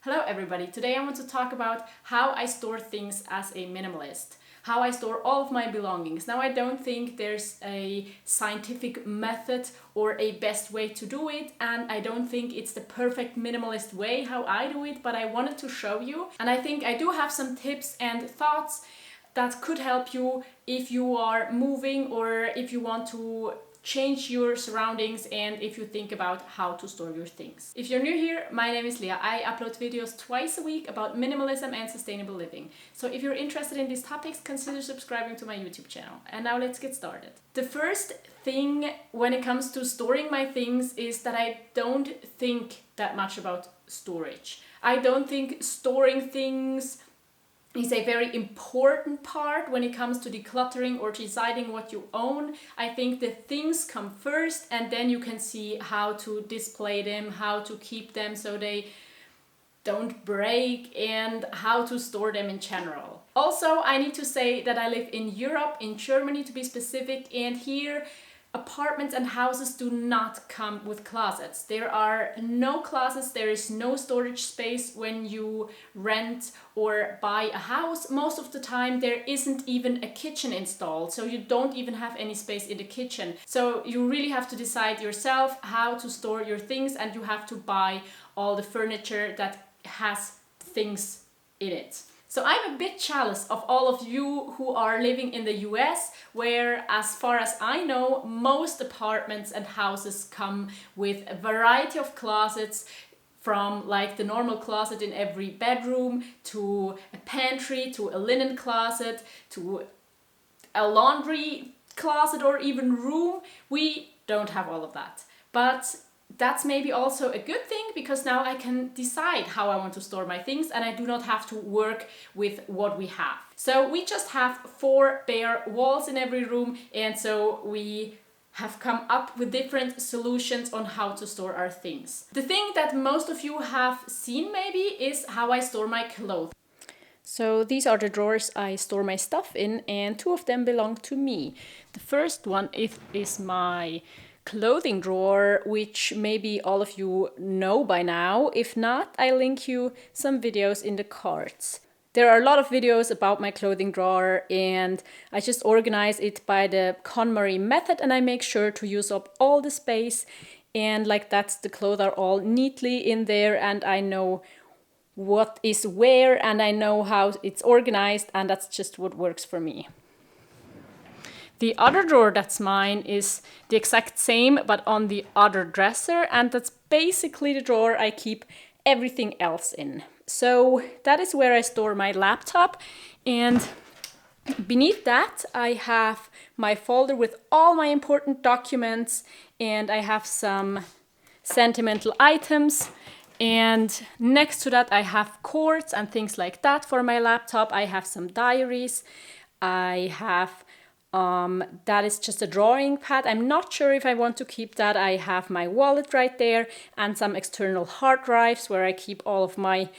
Hello everybody, today I want to talk about how I store things as a minimalist. How I store all of my belongings. Now I don't think there's a scientific method or a best way to do it, and I don't think it's the perfect minimalist way how I do it, but I wanted to show you. And I think I do have some tips and thoughts that could help you if you are moving or if you want to change your surroundings and if you think about how to store your things. If you're new here, my name is Leah. I upload videos twice a week about minimalism and sustainable living. So if you're interested in these topics, consider subscribing to my YouTube channel. And now let's get started. The first thing when it comes to storing my things is that I don't think that much about storage. I don't think storing things is a very important part when it comes to decluttering or deciding what you own. I think the things come first and then you can see how to display them, how to keep them so they don't break, and how to store them in general. Also, I need to say that I live in Europe, in Germany to be specific, and here apartments and houses do not come with closets. There are no closets, there is no storage space when you rent or buy a house. Most of the time there isn't even a kitchen installed, so you don't even have any space in the kitchen. So you really have to decide yourself how to store your things, and you have to buy all the furniture that has things in it. So I'm a bit jealous of all of you who are living in the US, where, as far as I know, most apartments and houses come with a variety of closets, from like the normal closet in every bedroom to a pantry to a linen closet to a laundry closet or even room. We don't have all of that. But that's maybe also a good thing, because now I can decide how I want to store my things and I do not have to work with what we have. So we just have 4 bare walls in every room, and so we have come up with different solutions on how to store our things. The thing that most of you have seen maybe is how I store my clothes. So these are the drawers I store my stuff in, and 2 of them belong to me. The first one is my clothing drawer, which maybe all of you know by now. If not, I link you some videos in the cards. There are a lot of videos about my clothing drawer, and I just organize it by the KonMari method, and I make sure to use up all the space, and like that's the clothes are all neatly in there, and I know what is where and I know how it's organized, and that's just what works for me. The other drawer that's mine is the exact same, but on the other dresser, and that's basically the drawer I keep everything else in. So that is where I store my laptop, and beneath that I have my folder with all my important documents, and I have some sentimental items, and next to that I have cords and things like that for my laptop. I have some diaries, I have that is just a drawing pad. I'm not sure if I want to keep that. I have my wallet right there and some external hard drives where I keep all of my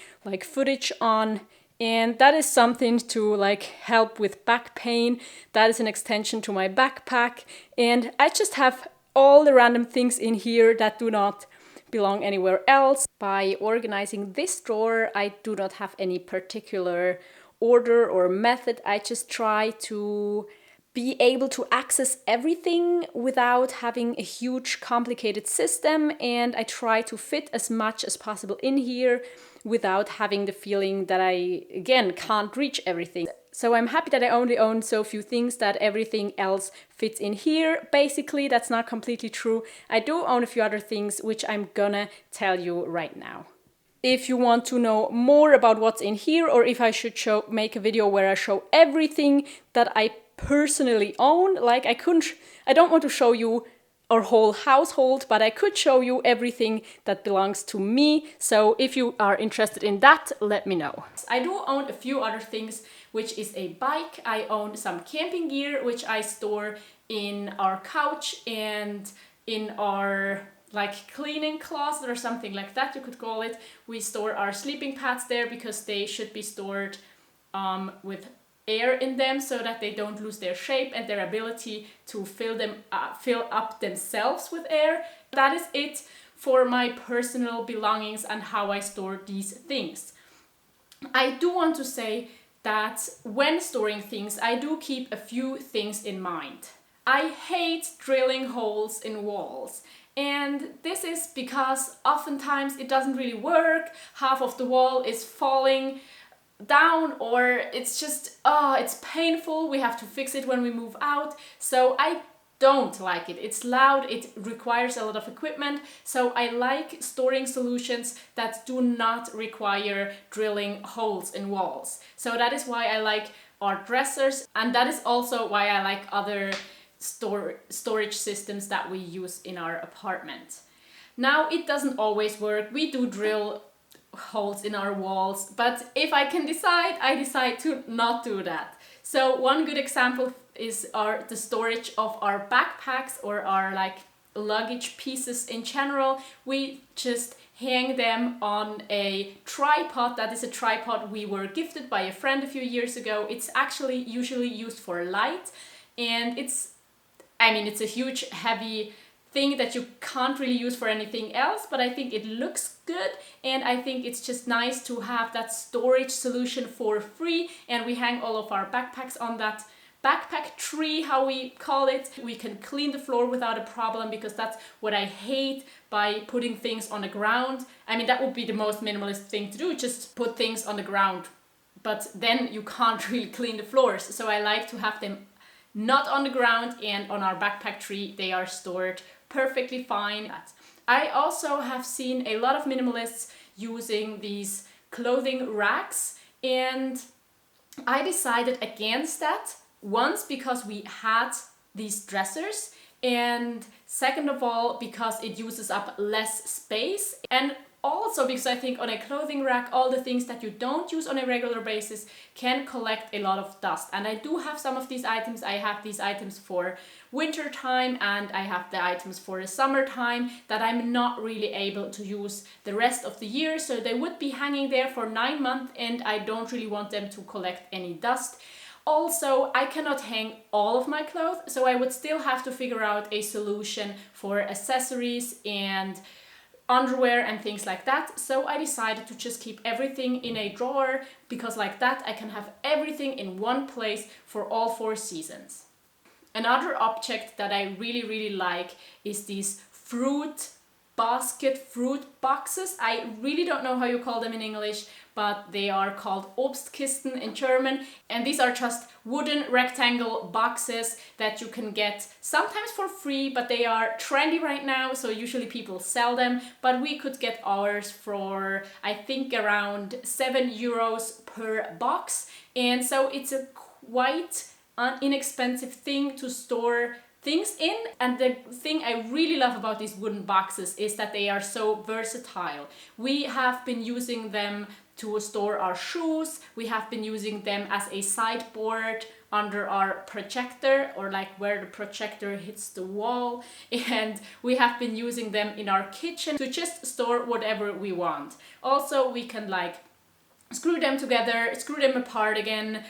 footage on. And that is something to help with back pain. That is an extension to my backpack. And I just have all the random things in here that do not belong anywhere else. By organizing this drawer, I do not have any particular order or method. I just try to be able to access everything without having a huge complicated system, and I try to fit as much as possible in here without having the feeling that I, again, can't reach everything. So I'm happy that I only own so few things that everything else fits in here. Basically, that's not completely true. I do own a few other things, which I'm gonna tell you right now. If you want to know more about what's in here, or if I should make a video where I show everything that I personally own, I don't want to show you our whole household, but I could show you everything that belongs to me. So if you are interested in that, let me know. I do own a few other things, which is a bike. I own some camping gear, which I store in our couch and in our cleaning closet or something like that, you could call it. We store our sleeping pads there because they should be stored with air in them so that they don't lose their shape and their ability to fill up themselves with air. That is it for my personal belongings and how I store these things. I do want to say that when storing things, I do keep a few things in mind. I hate drilling holes in walls. And this is because oftentimes it doesn't really work. Half of the wall is falling down, or it's just, it's painful. We have to fix it when we move out. So I don't like it. It's loud, it requires a lot of equipment. So I like storing solutions that do not require drilling holes in walls. So that is why I like our dressers, and that is also why I like other storage systems that we use in our apartment. Now, it doesn't always work. We do drill holes in our walls, but if I can decide, I decide to not do that. So one good example is the storage of our backpacks or our like luggage pieces in general. We just hang them on a tripod. That is a tripod we were gifted by a friend a few years ago. It's actually usually used for light, and it's a huge heavy thing that you can't really use for anything else, but I think it looks good, and I think it's just nice to have that storage solution for free. And we hang all of our backpacks on that backpack tree, how we call it. We can clean the floor without a problem, because that's what I hate by putting things on the ground. I mean, that would be the most minimalist thing to do, just put things on the ground, but then you can't really clean the floors. So I like to have them not on the ground, and on our backpack tree they are stored perfectly fine. I also have seen a lot of minimalists using these clothing racks, and I decided against that. Once, because we had these dressers, and second of all, because it uses up less space, and also because I think on a clothing rack, all the things that you don't use on a regular basis can collect a lot of dust. And I do have some of these items. I have these items for winter time, and I have the items for the summertime that I'm not really able to use the rest of the year. So they would be hanging there for 9 months, and I don't really want them to collect any dust. Also, I cannot hang all of my clothes, so I would still have to figure out a solution for accessories and underwear and things like that. So I decided to just keep everything in a drawer, because like that I can have everything in one place for all 4 seasons. Another object that I really like is these fruit boxes. I really don't know how you call them in English, but they are called Obstkisten in German. And these are just wooden rectangle boxes that you can get sometimes for free, but they are trendy right now, so usually people sell them. But we could get ours for, I think, around €7 per box. And so it's a quite inexpensive thing to store things in. And the thing I really love about these wooden boxes is that they are so versatile. We have been using them to store our shoes. We have been using them as a sideboard under our projector, or like where the projector hits the wall. And we have been using them in our kitchen to just store whatever we want. Also, we can like screw them together, screw them apart again,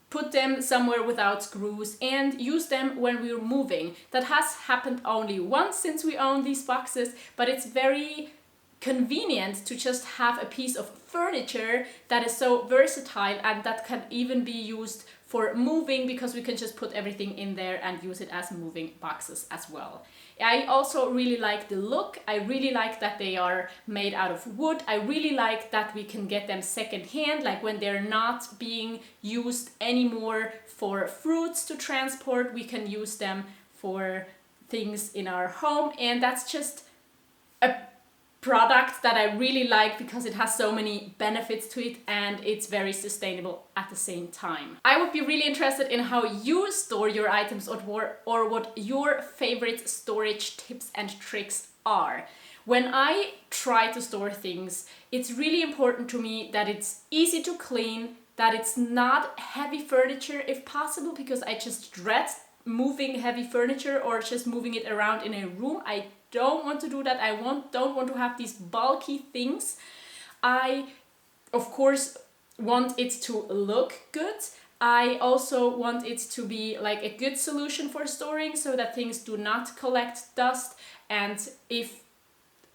put them somewhere without screws, and use them when we're moving. That has happened only once since we own these boxes, but it's very convenient to just have a piece of furniture that is so versatile and that can even be used for moving, because we can just put everything in there and use it as moving boxes as well. I also really like the look. I really like that they are made out of wood. I really like that we can get them secondhand, like when they're not being used anymore for fruits to transport, we can use them for things in our home. And that's just a product that I really like, because it has so many benefits to it and it's very sustainable at the same time. I would be really interested in how you store your items, or what your favorite storage tips and tricks are. When I try to store things, it's really important to me that it's easy to clean, that it's not heavy furniture if possible, because I just dread moving heavy furniture or just moving it around in a room. I don't want to do that. I don't want to have these bulky things. I, of course, want it to look good. I also want it to be like a good solution for storing, so that things do not collect dust. And if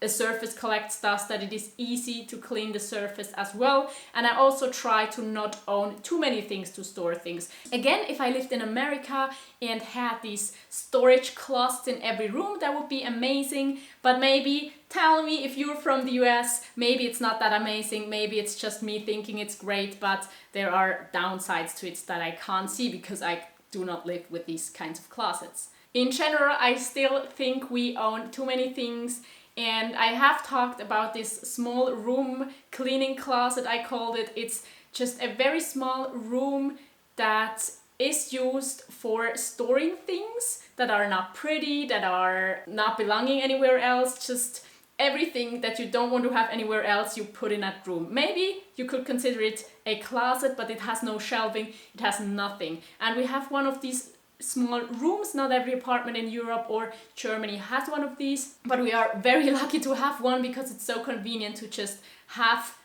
a surface collects dust, that it is easy to clean the surface as well. And I also try to not own too many things to store things. Again, if I lived in America and had these storage closets in every room, that would be amazing. But maybe tell me if you're from the US, maybe it's not that amazing, maybe it's just me thinking it's great, but there are downsides to it that I can't see because I do not live with these kinds of closets. In general, I still think we own too many things. And I have talked about this small room cleaning closet, I called it. It's just a very small room that is used for storing things that are not pretty, that are not belonging anywhere else, just everything that you don't want to have anywhere else you put in that room. Maybe you could consider it a closet, but it has no shelving, it has nothing. And we have one of these small rooms. Not every apartment in Europe or Germany has one of these, but we are very lucky to have one because it's so convenient to just have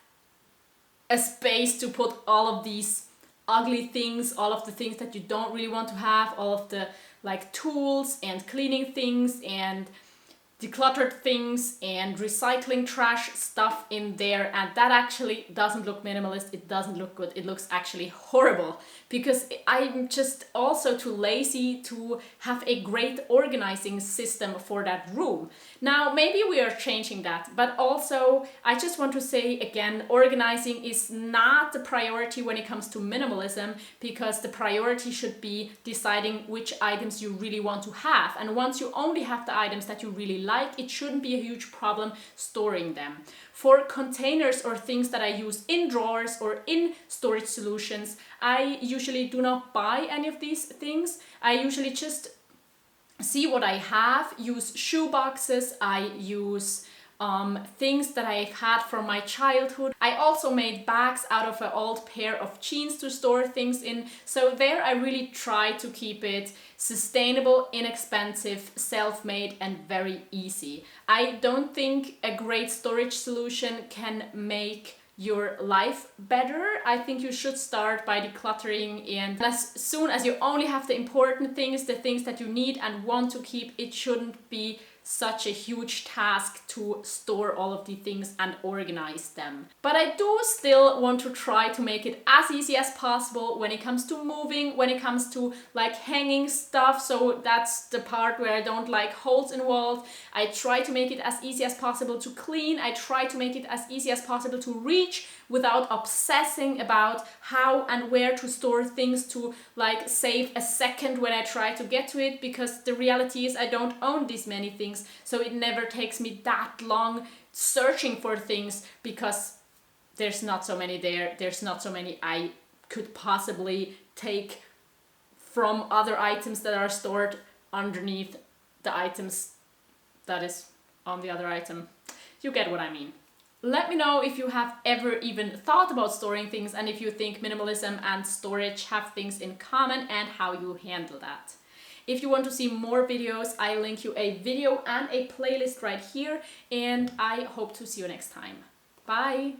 a space to put all of these ugly things, all of the things that you don't really want to have, all of the like tools and cleaning things and decluttered things and recycling trash stuff in there. And that actually doesn't look minimalist, it doesn't look good, it looks actually horrible because I'm just also too lazy to have a great organizing system for that room. Now maybe we are changing that, but also I just want to say again, organizing is not the priority when it comes to minimalism, because the priority should be deciding which items you really want to have. And once you only have the items that you really like, it shouldn't be a huge problem storing them. For containers or things that I use in drawers or in storage solutions, I usually do not buy any of these things. I usually just see what I have, use shoe boxes, I use things that I've had from my childhood. I also made bags out of an old pair of jeans to store things in. So there I really try to keep it sustainable, inexpensive, self-made and very easy. I don't think a great storage solution can make your life better. I think you should start by decluttering, and as soon as you only have the important things, the things that you need and want to keep, it shouldn't be such a huge task to store all of the things and organize them. But I do still want to try to make it as easy as possible when it comes to moving, when it comes to like hanging stuff. So that's the part where I don't like holes in walls. I try to make it as easy as possible to clean. I try to make it as easy as possible to reach without obsessing about how and where to store things to like save a second when I try to get to it, because the reality is I don't own this many things, so it never takes me that long searching for things because there's not so many there's not so many I could possibly take from other items that are stored underneath the items that is on the other item. You get what I mean. Let me know if you have ever even thought about storing things and if you think minimalism and storage have things in common and how you handle that. If you want to see more videos, I link you a video and a playlist right here, and I hope to see you next time. Bye!